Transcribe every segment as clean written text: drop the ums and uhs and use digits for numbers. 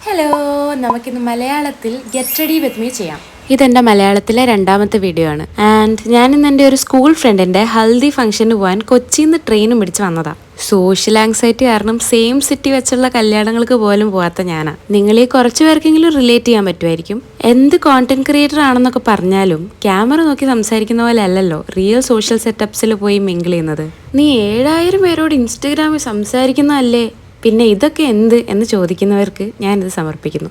Hello, നമുക്കിന്ന് മലയാളത്തിൽ get ready with me ചെയ്യാം. ഇതെൻ്റെ മലയാളത്തിലെ രണ്ടാമത്തെ വീഡിയോ ആണ്. ആൻഡ് ഞാനിന്ന് എൻ്റെ ഒരു സ്കൂൾ ഫ്രണ്ടിൻ്റെ ഹൽദി ഫംഗ്ഷന് പോകാൻ കൊച്ചിയിൽ നിന്ന് ട്രെയിനും പിടിച്ച് വന്നതാണ്. സോഷ്യൽ ആങ്സൈറ്റി കാരണം സെയിം സിറ്റി വെച്ചുള്ള കല്യാണങ്ങൾക്ക് പോലും പോകാത്ത ഞാനാ. നിങ്ങൾ ഈ കുറച്ച് പേർക്കെങ്കിലും റിലേറ്റ് ചെയ്യാൻ പറ്റുമായിരിക്കും. എന്ത് കോണ്ടന്റ് ക്രിയേറ്റർ ആണെന്നൊക്കെ പറഞ്ഞാലും ക്യാമറ നോക്കി സംസാരിക്കുന്ന പോലെ അല്ലല്ലോ റിയൽ സോഷ്യൽ സെറ്റപ്സിൽ പോയി മിങ്കിൾ ചെയ്യുന്നത്. നീ 7000 പേരോട് ഇൻസ്റ്റഗ്രാമിൽ സംസാരിക്കുന്നതല്ലേ, പിന്നെ ഇതൊക്കെ എന്ത് എന്ന് ചോദിക്കുന്നവർക്ക് ഞാനിത് സമർപ്പിക്കുന്നു.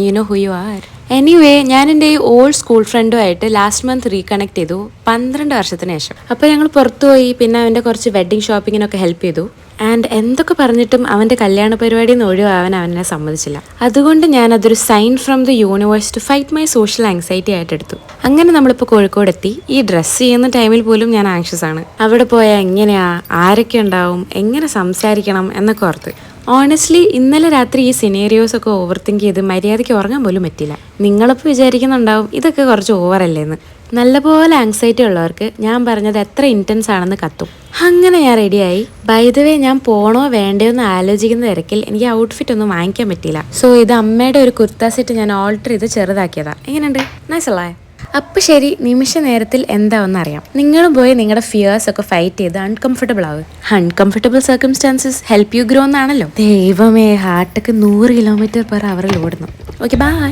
You know who you are. Anyway, ഞാൻ എൻ്റെ ഈ ഓൾഡ് സ്കൂൾ ഫ്രണ്ടുമായിട്ട് ലാസ്റ്റ് മന്ത് റീകണക്ട് ചെയ്തു 12 വർഷത്തിന് ശേഷം. അപ്പോൾ ഞങ്ങൾ പുറത്തുപോയി, പിന്നെ അവൻ്റെ കുറച്ച് വെഡ്ഡിങ് ഷോപ്പിങ്ങിനൊക്കെ ഹെൽപ്പ് ചെയ്തു. ആൻഡ് എന്തൊക്കെ പറഞ്ഞിട്ടും അവൻ്റെ കല്യാണ പരിപാടിയിൽ നിന്ന് ഒഴിവാകാൻ അവനെ സമ്മതിച്ചില്ല. അതുകൊണ്ട് ഞാൻ അതൊരു sign from the universe to fight my social anxiety ആയിട്ട് എടുത്തു. അങ്ങനെ നമ്മളിപ്പോൾ കോഴിക്കോട് എത്തി. ഈ ഡ്രസ്സ് ചെയ്യുന്ന ടൈമിൽ പോലും ഞാൻ ആങ്ഷ്യസ് ആണ്. അവിടെ പോയാൽ എങ്ങനെയാ, ആരൊക്കെ ഉണ്ടാവും, എങ്ങനെ സംസാരിക്കണം എന്നൊക്കെ ഓർത്ത്. ഓണസ്റ്റ്ലി ഇന്നലെ രാത്രി ഈ സിനേറിയോസൊക്കെ ഓവർ തിങ്ക് ചെയ്ത് മര്യാദയ്ക്ക് ഉറങ്ങാൻ പോലും പറ്റില്ല. നിങ്ങളിപ്പോൾ വിചാരിക്കുന്നുണ്ടാവും ഇതൊക്കെ കുറച്ച് ഓവറല്ലേന്ന്. നല്ലപോലെ ആങ്സൈറ്റി ഉള്ളവർക്ക് ഞാൻ പറഞ്ഞത് എത്ര ഇൻറ്റൻസ് ആണെന്ന് കത്തും. അങ്ങനെ ഞാൻ റെഡിയായി. ബൈ ദ വേ, ഞാൻ പോണോ വേണ്ടയോ എന്ന് ആലോചിക്കുന്ന തിരക്കിൽ എനിക്ക് ഔട്ട്ഫിറ്റ് ഒന്നും വാങ്ങിക്കാൻ പറ്റിയില്ല. സോ ഇത് അമ്മയുടെ ഒരു കുർത്ത സെറ്റ് ഞാൻ ഓൾട്ടർ ചെയ്ത് ചെറുതാക്കിയതാണ്. എങ്ങനെയുണ്ട്? നൈസല്ലേ? അപ്പം ശരി, നിമിഷ നേരത്തിൽ എന്താണെന്നറിയാം. നിങ്ങളും പോയി നിങ്ങളുടെ ഫിയേഴ്സ് ഒക്കെ ഫൈറ്റ് ചെയ്ത് അൺകംഫർട്ടബിൾ ആവും. Uncomfortable circumstances help you grow എന്നാണല്ലോ. ദൈവമേ, ഹാർട്ടൊക്കെ 100 km/h ഓടുന്നു. Okay, by.